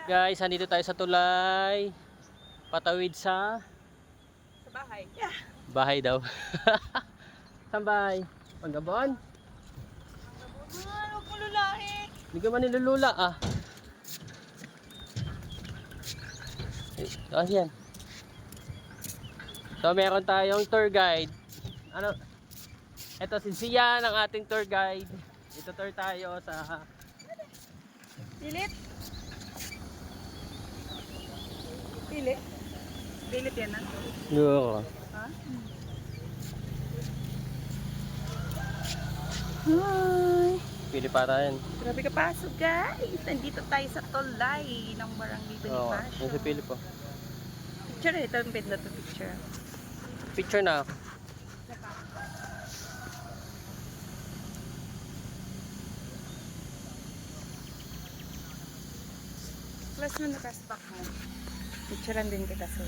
Guys, andito tayo sa tulay. Patawid sa bahay. Yeah. bahay daw. Saan bahay? Panggabon? Huwag mo lulain. Hindi ka man nilulula ah. Yan. So meron tayong tour guide. Ano? Ito si Sian ang ating tour guide. Ito tour tayo sa Pilit. Pilit. Pilit yan na. Oo. Ha? Hi. Pili para yan. Grabe ka pasok guys. Nandito tayo sa tulay ng Barangay Oo. Bonifacio. Yan si Pili po. Picture ito ang pin na to picture. Picture na ako. Plus mo na back mo. Picturean din kita sa